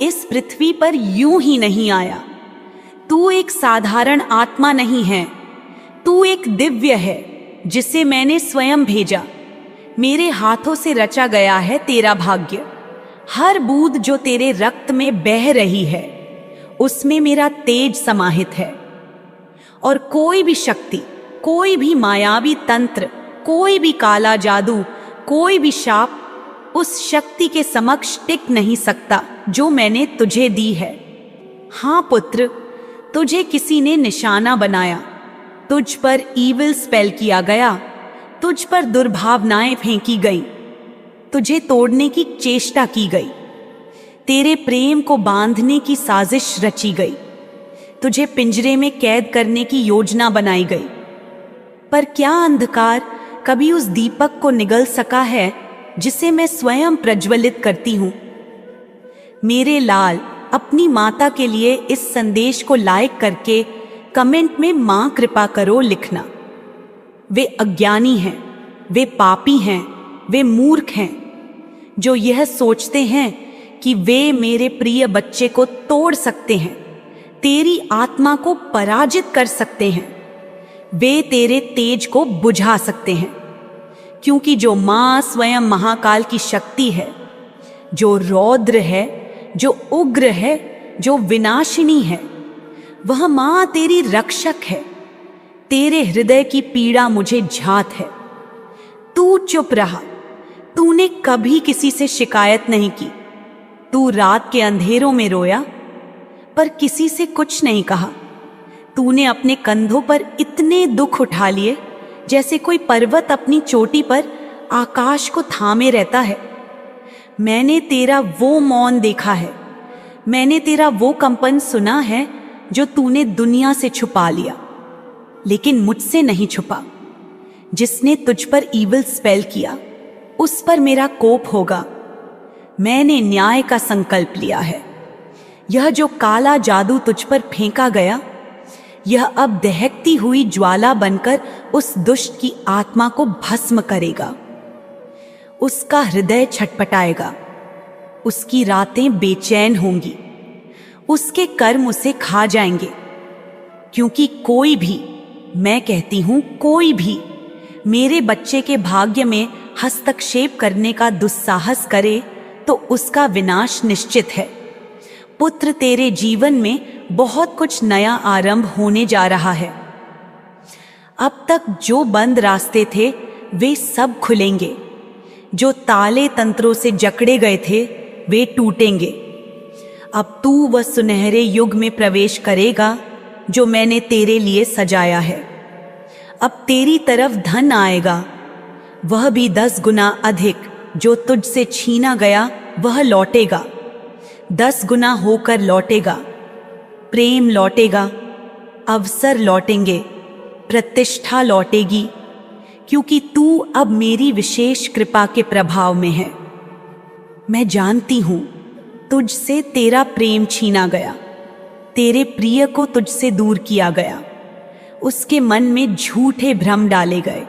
इस पृथ्वी पर यूं ही नहीं आया। तू एक साधारण आत्मा नहीं है, तू एक दिव्य है जिसे मैंने स्वयं भेजा। मेरे हाथों से रचा गया है तेरा भाग्य। हर बूंद जो तेरे रक्त में बह रही है उसमें मेरा तेज समाहित है। और कोई भी शक्ति, कोई भी मायावी तंत्र, कोई भी काला जादू, कोई भी शाप उस शक्ति के समक्ष टिक नहीं सकता जो मैंने तुझे दी है। हाँ पुत्र, तुझे किसी ने निशाना बनाया, तुझ पर ईविल स्पेल किया गया, तुझ पर दुर्भावनाएं फेंकी गई, तुझे तोड़ने की चेष्टा की गई, तेरे प्रेम को बांधने की साजिश रची गई, तुझे पिंजरे में कैद करने की योजना बनाई गई। पर क्या अंधकार कभी उस दीपक को निगल सका है जिसे मैं स्वयं प्रज्वलित करती हूं? मेरे लाल, अपनी माता के लिए इस संदेश को लाइक करके कमेंट में मां कृपा करो लिखना। वे अज्ञानी हैं, वे पापी हैं, वे मूर्ख हैं जो यह सोचते हैं कि वे मेरे प्रिय बच्चे को तोड़ सकते हैं, तेरी आत्मा को पराजित कर सकते हैं, वे तेरे तेज को बुझा सकते हैं। क्योंकि जो मां स्वयं महाकाल की शक्ति है, जो रौद्र है, जो उग्र है, जो विनाशिनी है, वह मां तेरी रक्षक है। तेरे हृदय की पीड़ा मुझे झात है। तू चुप रहा, तूने कभी किसी से शिकायत नहीं की। तू रात के अंधेरों में रोया पर किसी से कुछ नहीं कहा। तूने अपने कंधों पर इतने दुख उठा लिए जैसे कोई पर्वत अपनी चोटी पर आकाश को थामे रहता है। मैंने तेरा वो मौन देखा है, मैंने तेरा वो कंपन सुना है जो तूने दुनिया से छुपा लिया, लेकिन मुझसे नहीं छुपा। जिसने तुझ पर ईविल स्पेल किया उस पर मेरा कोप होगा। मैंने न्याय का संकल्प लिया है। यह जो काला जादू तुझ पर फेंका गया, यह अब दहकती हुई ज्वाला बनकर उस दुष्ट की आत्मा को भस्म करेगा। उसका हृदय छटपटाएगा, उसकी रातें बेचैन होंगी, उसके कर्म उसे खा जाएंगे। क्योंकि कोई भी, मैं कहती हूं कोई भी, मेरे बच्चे के भाग्य में हस्तक्षेप करने का दुस्साहस करे तो उसका विनाश निश्चित है। पुत्र, तेरे जीवन में बहुत कुछ नया आरंभ होने जा रहा है। अब तक जो बंद रास्ते थे वे सब खुलेंगे, जो ताले तंत्रों से जकड़े गए थे वे टूटेंगे। अब तू वह सुनहरे युग में प्रवेश करेगा जो मैंने तेरे लिए सजाया है। अब तेरी तरफ धन आएगा, वह भी 10 गुना अधिक। जो तुझसे छीना गया वह लौटेगा, 10 गुना होकर लौटेगा। प्रेम लौटेगा, अवसर लौटेंगे, प्रतिष्ठा लौटेगी, क्योंकि तू अब मेरी विशेष कृपा के प्रभाव में है। मैं जानती हूं तुझसे तेरा प्रेम छीना गया, तेरे प्रिय को तुझसे दूर किया गया, उसके मन में झूठे भ्रम डाले गए।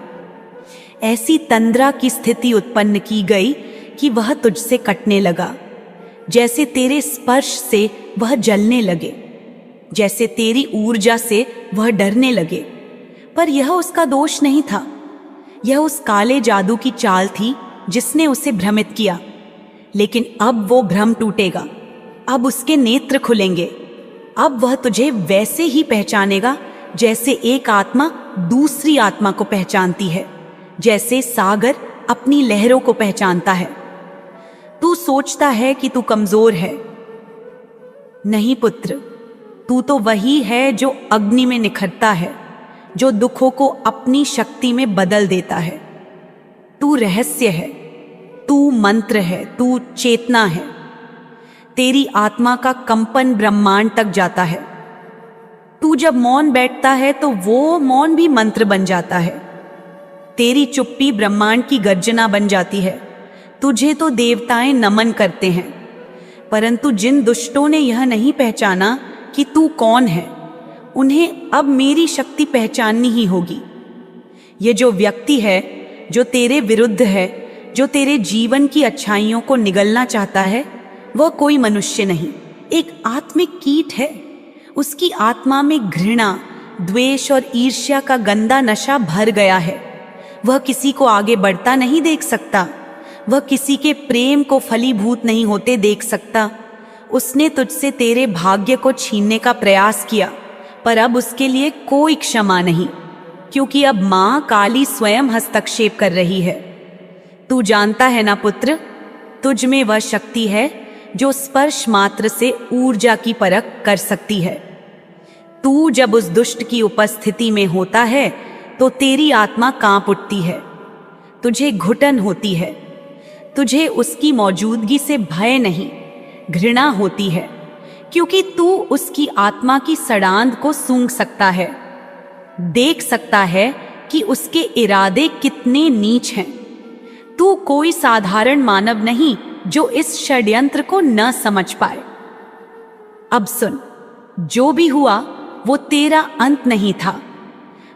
ऐसी तंद्रा की स्थिति उत्पन्न की गई कि वह तुझसे कटने लगा, जैसे तेरे स्पर्श से वह जलने लगे, जैसे तेरी ऊर्जा से वह डरने लगे। पर यह उसका दोष नहीं था, यह उस काले जादू की चाल थी जिसने उसे भ्रमित किया। लेकिन अब वो भ्रम टूटेगा, अब उसके नेत्र खुलेंगे। अब वह तुझे वैसे ही पहचानेगा जैसे एक आत्मा दूसरी आत्मा को पहचानती है, जैसे सागर अपनी लहरों को पहचानता है। तू सोचता है कि तू कमजोर है। नहीं पुत्र, तू तो वही है जो अग्नि में निखरता है, जो दुखों को अपनी शक्ति में बदल देता है। तू रहस्य है, तू मंत्र है, तू चेतना है। तेरी आत्मा का कंपन ब्रह्मांड तक जाता है। तू जब मौन बैठता है तो वो मौन भी मंत्र बन जाता है। तेरी चुप्पी ब्रह्मांड की गर्जना बन जाती है। तुझे तो देवताएं नमन करते हैं, परंतु जिन दुष्टों ने यह नहीं पहचाना कि तू कौन है, उन्हें अब मेरी शक्ति पहचाननी ही होगी। ये जो व्यक्ति है जो तेरे विरुद्ध है, जो तेरे जीवन की अच्छाइयों को निगलना चाहता है, वह कोई मनुष्य नहीं, एक आत्मिक कीट है। उसकी आत्मा में घृणा, द्वेष और ईर्ष्या का गंदा नशा भर गया है। वह किसी को आगे बढ़ता नहीं देख सकता। वह किसी के प्रेम को फलीभूत नहीं होते देख सकता। उसने तुझसे तेरे भाग्य को छीनने का प्रयास किया, पर अब उसके लिए कोई क्षमा नहीं, क्योंकि अब मां काली स्वयं हस्तक्षेप कर रही है। तू जानता है ना पुत्र, तुझ में वह शक्ति है जो स्पर्श मात्र से ऊर्जा की परख कर सकती है। तू जब उस दुष्ट की उपस्थिति में होता है तो तेरी आत्मा कांप उठती है, तुझे घुटन होती है, तुझे उसकी मौजूदगी से भय नहीं, घृणा होती है, क्योंकि तू उसकी आत्मा की सड़ांध को सूंघ सकता है, देख सकता है कि उसके इरादे कितने नीच हैं। तू कोई साधारण मानव नहीं जो इस षड्यंत्र को न समझ पाए। अब सुन, जो भी हुआ वो तेरा अंत नहीं था,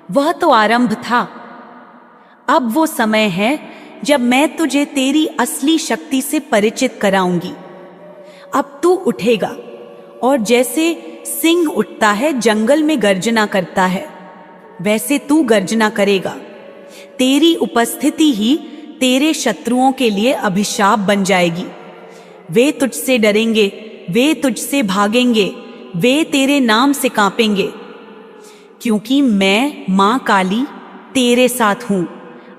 वह तो आरंभ था। अब वो समय है जब मैं तुझे तेरी असली शक्ति से परिचित कराऊंगी। अब तू उठेगा और जैसे सिंह उठता है, जंगल में गर्जना करता है, वैसे तू गर्जना करेगा। तेरी उपस्थिति ही तेरे शत्रुओं के लिए अभिशाप बन जाएगी। वे तुझसे डरेंगे, वे तुझसे भागेंगे, वे तेरे नाम से कांपेंगे, क्योंकि मैं मां काली तेरे साथ हूं।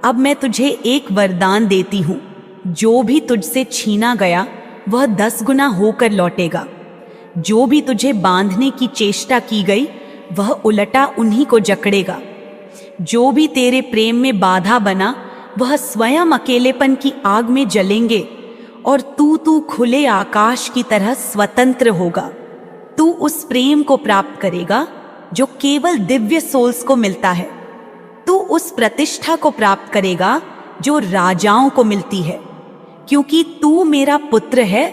अब मैं तुझे एक वरदान देती हूं, जो भी तुझसे छीना गया वह 10 गुना होकर लौटेगा। जो भी तुझे बांधने की चेष्टा की गई वह उलटा उन्हीं को जकड़ेगा। जो भी तेरे प्रेम में बाधा बना वह स्वयं अकेलेपन की आग में जलेंगे और तू खुले आकाश की तरह स्वतंत्र होगा। तू उस प्रेम को प्राप्त करेगा जो केवल दिव्य सोल्स को मिलता है। तू उस प्रतिष्ठा को प्राप्त करेगा जो राजाओं को मिलती है, क्योंकि तू मेरा पुत्र है।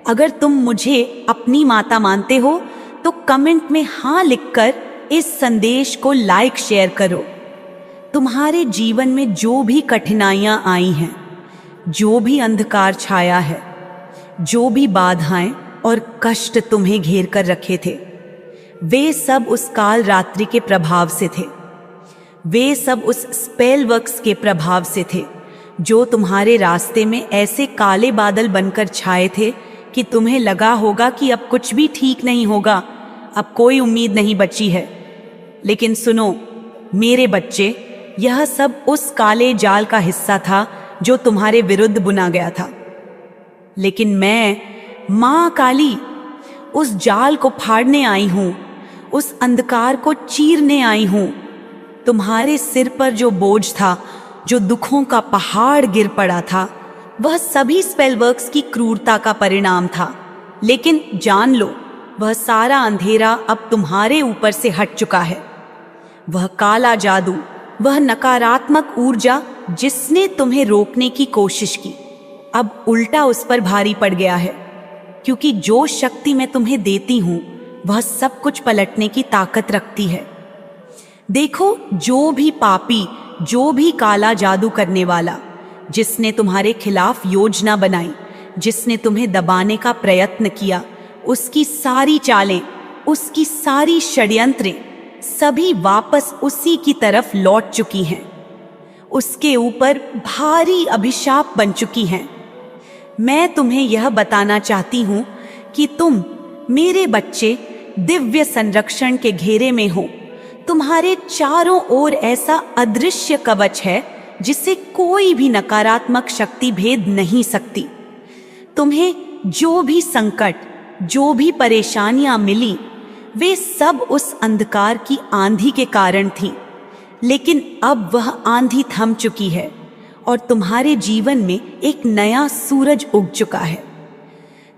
अगर तुम मुझे अपनी माता मानते हो तो कमेंट में हाँ लिखकर इस संदेश को लाइक शेयर करो। तुम्हारे जीवन में जो भी कठिनाइयां आई हैं, जो भी अंधकार छाया है, जो भी बाधाएं और कष्ट तुम्हें घेर कर रखे थे, वे सब उस काल रात्रि के प्रभाव से थे। वे सब उस स्पेल वर्क्स के प्रभाव से थे जो तुम्हारे रास्ते में ऐसे काले बादल बनकर छाए थे कि तुम्हें लगा होगा कि अब कुछ भी ठीक नहीं होगा, अब कोई उम्मीद नहीं बची है। लेकिन सुनो मेरे बच्चे, यह सब उस काले जाल का हिस्सा था जो तुम्हारे विरुद्ध बुना गया था। लेकिन मैं मां काली उस जाल को फाड़ने आई हूं, उस अंधकार को चीरने आई हूं। तुम्हारे सिर पर जो बोझ था, जो दुखों का पहाड़ गिर पड़ा था, वह सभी स्पेलवर्क्स की क्रूरता का परिणाम था। लेकिन जान लो, वह सारा अंधेरा अब तुम्हारे ऊपर से हट चुका है। वह काला जादू, वह नकारात्मक ऊर्जा जिसने तुम्हें रोकने की कोशिश की, अब उल्टा उस पर भारी पड़ गया है, क्योंकि जो शक्ति मैं तुम्हें देती हूं वह सब कुछ पलटने की ताकत रखती है। देखो, जो भी पापी, जो भी काला जादू करने वाला, जिसने तुम्हारे खिलाफ योजना बनाई, जिसने तुम्हें दबाने का प्रयत्न किया, उसकी सारी चालें, उसकी सारी षड्यंत्रें सभी वापस उसी की तरफ लौट चुकी हैं। उसके ऊपर भारी अभिशाप बन चुकी हैं। मैं तुम्हें यह बताना चाहती हूं कि तुम मेरे बच्चे दिव्य संरक्षण के घेरे में हो। तुम्हारे चारों ओर ऐसा अदृश्य कवच है जिसे कोई भी नकारात्मक शक्ति भेद नहीं सकती। तुम्हें जो भी संकट, जो भी परेशानियां मिली, वे सब उस अंधकार की आंधी के कारण थी। लेकिन अब वह आंधी थम चुकी है और तुम्हारे जीवन में एक नया सूरज उग चुका है।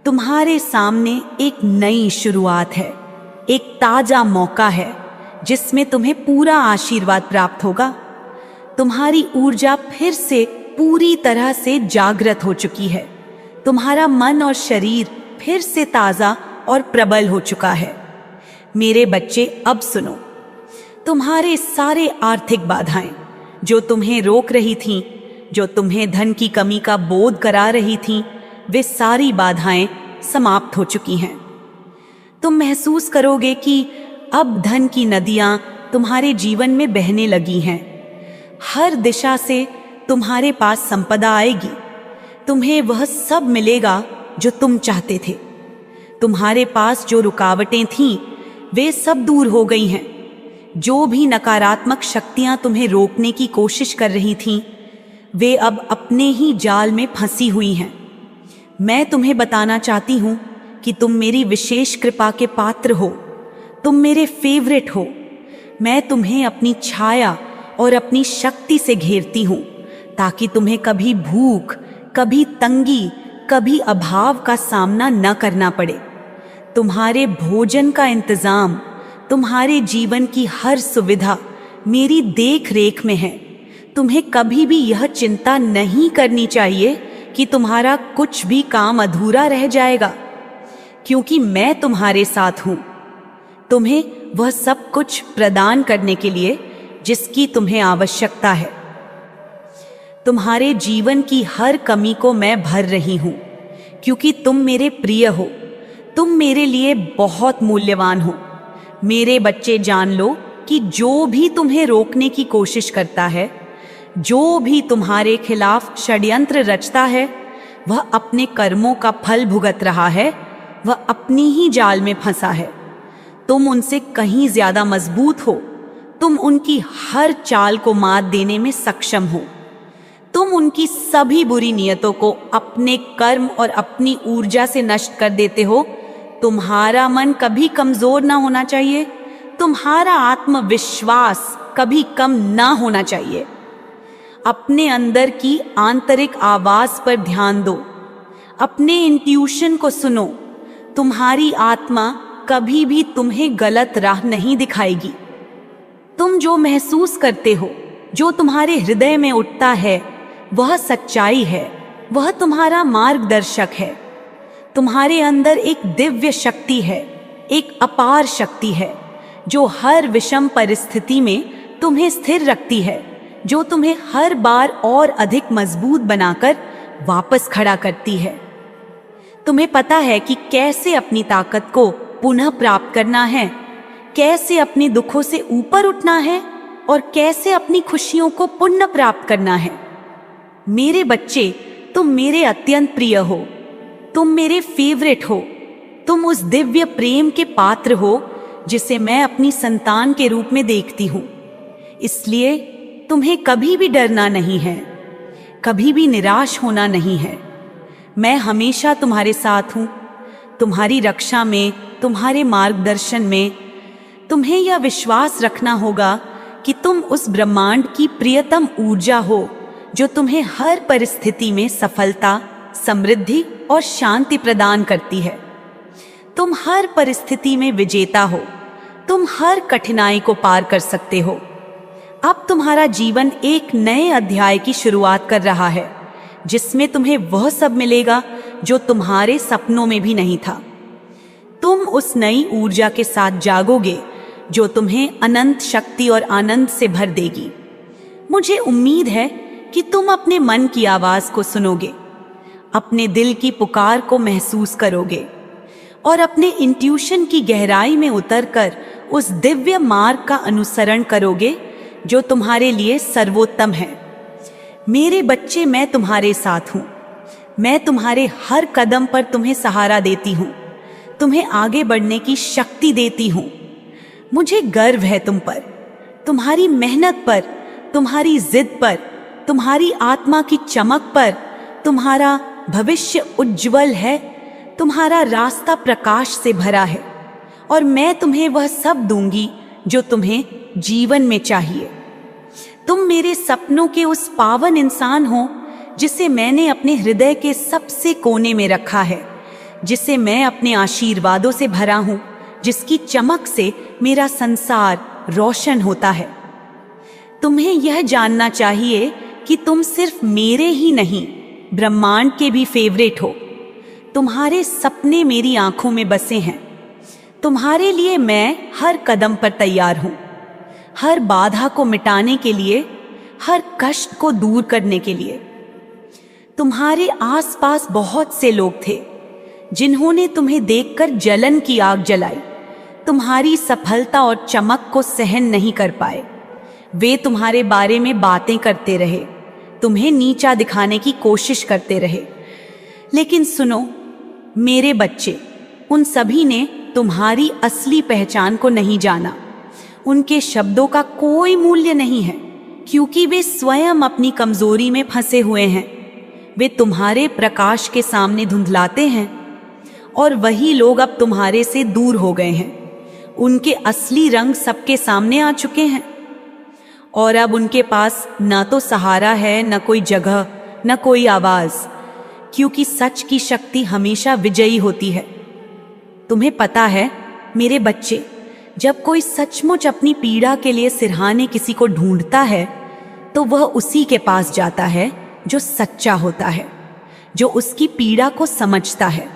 तुम्हारे सामने एक नई शुरुआत है, एक ताजा मौका है जिसमें तुम्हें पूरा आशीर्वाद प्राप्त होगा। तुम्हारी ऊर्जा फिर से पूरी तरह से जागृत हो चुकी है। तुम्हारा मन और शरीर फिर से ताजा और प्रबल हो चुका है। मेरे बच्चे, अब सुनो, तुम्हारे सारे आर्थिक बाधाएं जो तुम्हें रोक रही थीं, जो तुम्हें धन की कमी का बोध करा रही थीं, वे सारी बाधाएं समाप्त हो चुकी हैं। तुम महसूस करोगे कि अब धन की नदियां तुम्हारे जीवन में बहने लगी हैं। हर दिशा से तुम्हारे पास संपदा आएगी। तुम्हें वह सब मिलेगा जो तुम चाहते थे। तुम्हारे पास जो रुकावटें थीं, वे सब दूर हो गई हैं। जो भी नकारात्मक शक्तियां तुम्हें रोकने की कोशिश कर रही थीं, वे अब अपने ही जाल में फंसी हुई हैं। मैं तुम्हें बताना चाहती हूं कि तुम मेरी विशेष कृपा के पात्र हो। तुम मेरे फेवरेट हो। मैं तुम्हें अपनी छाया और अपनी शक्ति से घेरती हूं, ताकि तुम्हें कभी भूख, कभी तंगी, कभी अभाव का सामना न करना पड़े। तुम्हारे भोजन का इंतजाम, तुम्हारे जीवन की हर सुविधा मेरी देख रेख में है। तुम्हें कभी भी यह चिंता नहीं करनी चाहिए कि तुम्हारा कुछ भी काम अधूरा रह जाएगा, क्योंकि मैं तुम्हारे साथ हूं। तुम्हें वह सब कुछ प्रदान करने के लिए जिसकी तुम्हें आवश्यकता है। तुम्हारे जीवन की हर कमी को मैं भर रही हूं, क्योंकि तुम मेरे प्रिय हो। तुम मेरे लिए बहुत मूल्यवान हो। मेरे बच्चे, जान लो कि जो भी तुम्हें रोकने की कोशिश करता है, जो भी तुम्हारे खिलाफ षड्यंत्र रचता है, वह अपने कर्मों का फल भुगत रहा है। वह अपनी ही जाल में फंसा है। तुम उनसे कहीं ज्यादा मजबूत हो। तुम उनकी हर चाल को मात देने में सक्षम हो। तुम उनकी सभी बुरी नियतों को अपने कर्म और अपनी ऊर्जा से नष्ट कर देते हो। तुम्हारा मन कभी कमजोर ना होना चाहिए। तुम्हारा आत्मविश्वास कभी कम ना होना चाहिए। अपने अंदर की आंतरिक आवाज पर ध्यान दो। अपने इंट्यूशन को सुनो। तुम्हारी आत्मा कभी भी तुम्हें गलत राह नहीं दिखाएगी। तुम जो महसूस करते हो, जो तुम्हारे हृदय में उठता है, वह सच्चाई है। वह तुम्हारा मार्गदर्शक है। तुम्हारे अंदर एक दिव्य शक्ति है, एक अपार शक्ति है, जो हर विषम परिस्थिति में तुम्हें स्थिर रखती है, जो तुम्हें हर बार और अधिक मजबूत बनाकर वापस खड़ा करती है। तुम्हें पता है कि कैसे अपनी ताकत को पुनः प्राप्त करना है, कैसे अपने दुखों से ऊपर उठना है और कैसे अपनी खुशियों को पुनः प्राप्त करना है। मेरे बच्चे, तुम मेरे अत्यंत प्रिय हो। तुम मेरे फेवरेट हो। तुम उस दिव्य प्रेम के पात्र हो जिसे मैं अपनी संतान के रूप में देखती हूँ। इसलिए तुम्हें कभी भी डरना नहीं है, कभी भी निराश होना नहीं है। मैं हमेशा तुम्हारे साथ हूँ, तुम्हारी रक्षा में, तुम्हारे मार्गदर्शन में। तुम्हें यह विश्वास रखना होगा कि तुम उस ब्रह्मांड की प्रियतम ऊर्जा हो, जो तुम्हें हर परिस्थिति में सफलता, समृद्धि और शांति प्रदान करती है। तुम हर परिस्थिति में विजेता हो। तुम हर कठिनाई को पार कर सकते हो। अब तुम्हारा जीवन एक नए अध्याय की शुरुआत कर रहा है, जिसमें तुम्हें वह सब मिलेगा जो तुम्हारे सपनों में भी नहीं था। तुम उस नई ऊर्जा के साथ जागोगे जो तुम्हें अनंत शक्ति और आनंद से भर देगी। मुझे उम्मीद है कि तुम अपने मन की आवाज को सुनोगे, अपने दिल की पुकार को महसूस करोगे और अपने इंट्यूशन की गहराई में उतरकर उस दिव्य मार्ग का अनुसरण करोगे जो तुम्हारे लिए सर्वोत्तम है। मेरे बच्चे, मैं तुम्हारे साथ हूँ। मैं तुम्हारे हर कदम पर तुम्हें सहारा देती हूँ, तुम्हें आगे बढ़ने की शक्ति देती हूँ। मुझे गर्व है तुम पर, तुम्हारी मेहनत पर, तुम्हारी जिद पर, तुम्हारी आत्मा की चमक पर। तुम्हारा भविष्य उज्जवल है, तुम्हारा रास्ता प्रकाश से भरा है और मैं तुम्हें वह सब दूंगी जो तुम्हें जीवन में चाहिए। तुम मेरे सपनों के उस पावन इंसान हो जिसे मैंने अपने हृदय के सबसे कोने में रखा है, जिसे मैं अपने आशीर्वादों से भरा हूं, जिसकी चमक से मेरा संसार रोशन होता है। तुम्हें यह जानना चाहिए कि तुम सिर्फ मेरे ही नहीं, ब्रह्मांड के भी फेवरेट हो। तुम्हारे सपने मेरी आंखों में बसे हैं। तुम्हारे लिए मैं हर कदम पर तैयार हूं, हर बाधा को मिटाने के लिए, हर कष्ट को दूर करने के लिए। तुम्हारे आसपास बहुत से लोग थे जिन्होंने तुम्हें देखकर जलन की आग जलाई, तुम्हारी सफलता और चमक को सहन नहीं कर पाए। वे तुम्हारे बारे में बातें करते रहे, तुम्हें नीचा दिखाने की कोशिश करते रहे। लेकिन सुनो मेरे बच्चे, उन सभी ने तुम्हारी असली पहचान को नहीं जाना। उनके शब्दों का कोई मूल्य नहीं है, क्योंकि वे स्वयं अपनी कमजोरी में फंसे हुए हैं। वे तुम्हारे प्रकाश के सामने धुंधलाते हैं, और वही लोग अब तुम्हारे से दूर हो गए हैं। उनके असली रंग सबके सामने आ चुके हैं, और अब उनके पास न तो सहारा है, न कोई जगह, न कोई आवाज, क्योंकि सच की शक्ति हमेशा विजयी होती है। तुम्हें पता है मेरे बच्चे, जब कोई सचमुच अपनी पीड़ा के लिए सिरहाने किसी को ढूंढता है, तो वह उसी के पास जाता है जो सच्चा होता है, जो उसकी पीड़ा को समझता है।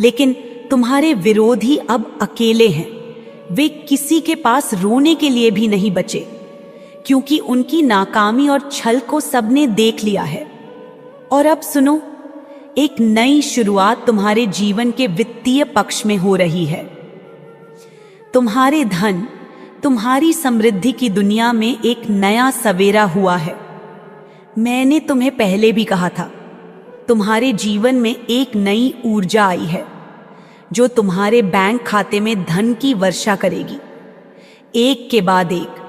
लेकिन तुम्हारे विरोधी अब अकेले हैं। वे किसी के पास रोने के लिए भी नहीं बचे, क्योंकि उनकी नाकामी और छल को सबने देख लिया है। और अब सुनो, एक नई शुरुआत तुम्हारे जीवन के वित्तीय पक्ष में हो रही है। तुम्हारे धन, तुम्हारी समृद्धि की दुनिया में एक नया सवेरा हुआ है। मैंने तुम्हें पहले भी कहा था, तुम्हारे जीवन में एक नई ऊर्जा आई है, जो तुम्हारे बैंक खाते में धन की वर्षा करेगी, एक के बाद एक,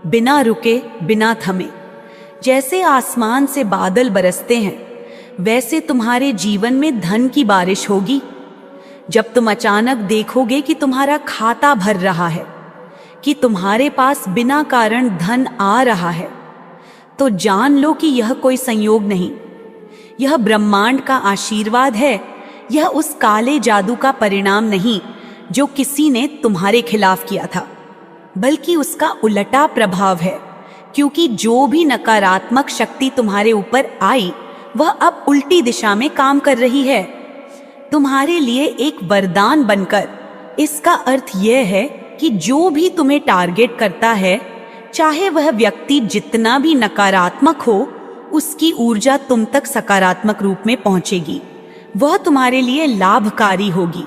बिना रुके, बिना थमे। जैसे आसमान से बादल बरसते हैं, वैसे तुम्हारे जीवन में धन की बारिश होगी। जब तुम अचानक देखोगे कि तुम्हारा खाता भर रहा है, कि तुम्हारे पास बिना कारण धन आ रहा है, तो जान लो कि यह कोई संयोग नहीं, यह ब्रह्मांड का आशीर्वाद है। यह उस काले जादू का परिणाम नहीं जो किसी ने तुम्हारे खिलाफ किया था, बल्कि उसका उलटा प्रभाव है, क्योंकि जो भी नकारात्मक शक्ति तुम्हारे ऊपर आई, वह अब उल्टी दिशा में काम कर रही है, तुम्हारे लिए एक वरदान बनकर। इसका अर्थ यह है कि जो भी तुम्हें टारगेट करता है, चाहे वह व्यक्ति जितना भी नकारात्मक हो, उसकी ऊर्जा तुम तक सकारात्मक रूप में पहुंचेगी। वह तुम्हारे लिए लाभकारी होगी,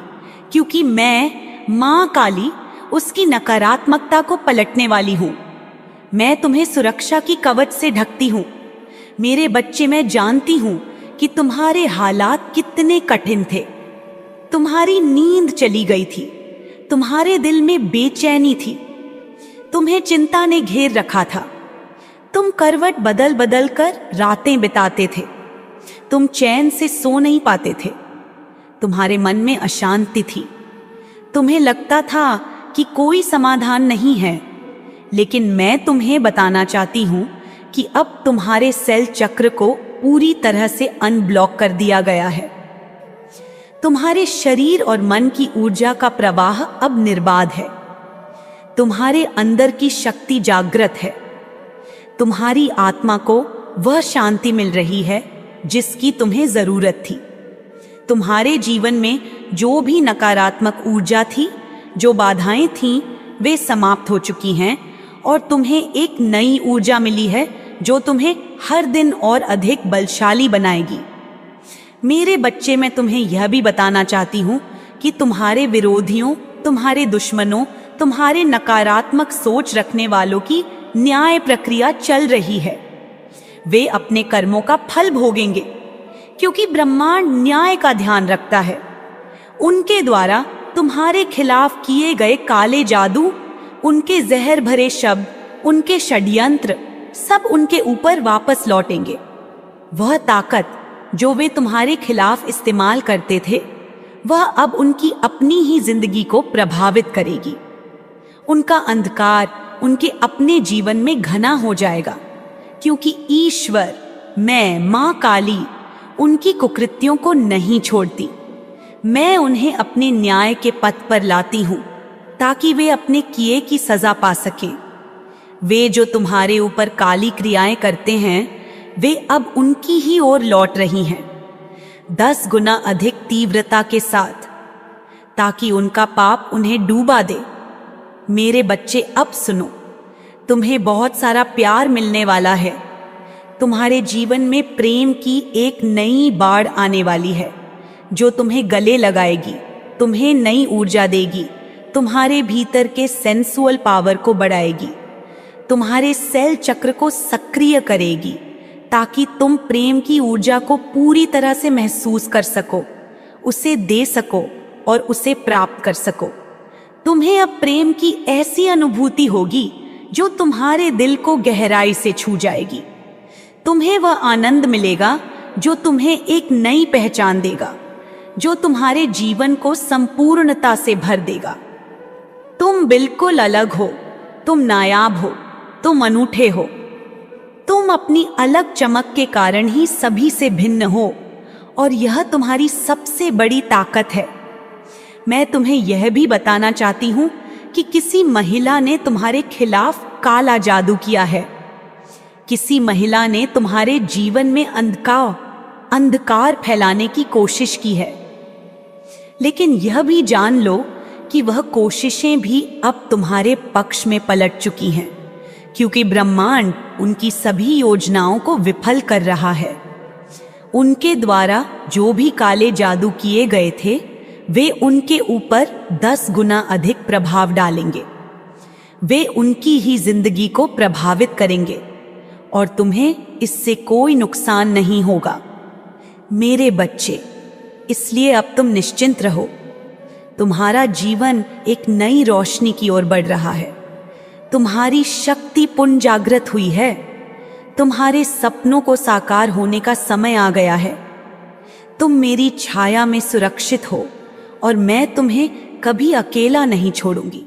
क्योंकि मैं मां काली उसकी नकारात्मकता को पलटने वाली हूं। मैं तुम्हें सुरक्षा की कवच से ढकती हूं। मेरे बच्चे, मैं जानती हूं कि तुम्हारे हालात कितने कठिन थे। तुम्हारी नींद चली गई थी, तुम्हारे दिल में बेचैनी थी, तुम्हें चिंता ने घेर रखा था। तुम करवट बदल बदल कर रातें बिताते थे, तुम चैन से सो नहीं पाते थे, तुम्हारे मन में अशांति थी, तुम्हें लगता था कि कोई समाधान नहीं है। लेकिन मैं तुम्हें बताना चाहती हूं कि अब तुम्हारे सेल चक्र को पूरी तरह से अनब्लॉक कर दिया गया है। तुम्हारे शरीर और मन की ऊर्जा का प्रवाह अब निर्बाध है। तुम्हारे अंदर की शक्ति जागृत है। तुम्हारी आत्मा को वह शांति मिल रही है जिसकी तुम्हें जरूरत थी। तुम्हारे जीवन में जो भी नकारात्मक ऊर्जा थी, जो बाधाएं थीं, वे समाप्त हो चुकी हैं, और तुम्हें एक नई ऊर्जा मिली है जो तुम्हें हर दिन और अधिक बलशाली बनाएगी। मेरे बच्चे, मैं तुम्हें यह भी बताना चाहती हूँ कि तुम्हारे विरोधियों, तुम्हारे दुश्मनों, तुम्हारे नकारात्मक सोच रखने वालों की न्याय प्रक्रिया चल रही है। वे अपने कर्मों का फल भोगेंगे, क्योंकि ब्रह्मांड न्याय का ध्यान रखता है। उनके द्वारा तुम्हारे खिलाफ किए गए काले जादू, उनके जहर भरे शब्द, उनके षड्यंत्र, सब उनके ऊपर वापस लौटेंगे। वह ताकत जो वे तुम्हारे खिलाफ इस्तेमाल करते थे, वह अब उनकी अपनी ही जिंदगी को प्रभावित करेगी। उनका अंधकार उनके अपने जीवन में घना हो जाएगा, क्योंकि ईश्वर, मैं मां काली, उनकी कुकृत्यों को नहीं छोड़ती। मैं उन्हें अपने न्याय के पथ पर लाती हूं, ताकि वे अपने किए की सजा पा सकें। वे जो तुम्हारे ऊपर काली क्रियाएं करते हैं, वे अब उनकी ही ओर लौट रही हैं, 10 गुना अधिक तीव्रता के साथ, ताकि उनका पाप उन्हें डूबा दे। मेरे बच्चे, अब सुनो, तुम्हें बहुत सारा प्यार मिलने वाला है। तुम्हारे जीवन में प्रेम की एक नई बाढ़ आने वाली है, जो तुम्हें गले लगाएगी, तुम्हें नई ऊर्जा देगी, तुम्हारे भीतर के सेंसुअल पावर को बढ़ाएगी, तुम्हारे सेल चक्र को सक्रिय करेगी, ताकि तुम प्रेम की ऊर्जा को पूरी तरह से महसूस कर सको, उसे दे सको और उसे प्राप्त कर सको। तुम्हें अब प्रेम की ऐसी अनुभूति होगी जो तुम्हारे दिल को गहराई से छू जाएगी। तुम्हें वह आनंद मिलेगा जो तुम्हें एक नई पहचान देगा, जो तुम्हारे जीवन को संपूर्णता से भर देगा। तुम बिल्कुल अलग हो, तुम नायाब हो, तुम अनूठे हो। तुम अपनी अलग चमक के कारण ही सभी से भिन्न हो और यह तुम्हारी सबसे बड़ी ताकत है। मैं तुम्हें यह भी बताना चाहती हूँ कि किसी महिला ने तुम्हारे खिलाफ काला जादू किया है। किसी महिला ने तुम्हारे जीवन में अंधकार फैलाने की कोशिश की है। लेकिन यह भी जान लो कि वह कोशिशें भी अब तुम्हारे पक्ष में पलट चुकी हैं, क्योंकि ब्रह्मांड उनकी सभी योजनाओं को विफल कर रहा है। उनके द्वारा जो भी काले जादू किए गए थे, वे उनके ऊपर 10 गुना अधिक प्रभाव डालेंगे। वे उनकी ही जिंदगी को प्रभावित करेंगे और तुम्हें इससे कोई नुकसान नहीं होगा। मेरे बच्चे, इसलिए अब तुम निश्चिंत रहो। तुम्हारा जीवन एक नई रोशनी की ओर बढ़ रहा है। तुम्हारी शक्ति पुनः जागृत हुई है। तुम्हारे सपनों को साकार होने का समय आ गया है। तुम मेरी छाया में सुरक्षित हो और मैं तुम्हें कभी अकेला नहीं छोड़ूंगी।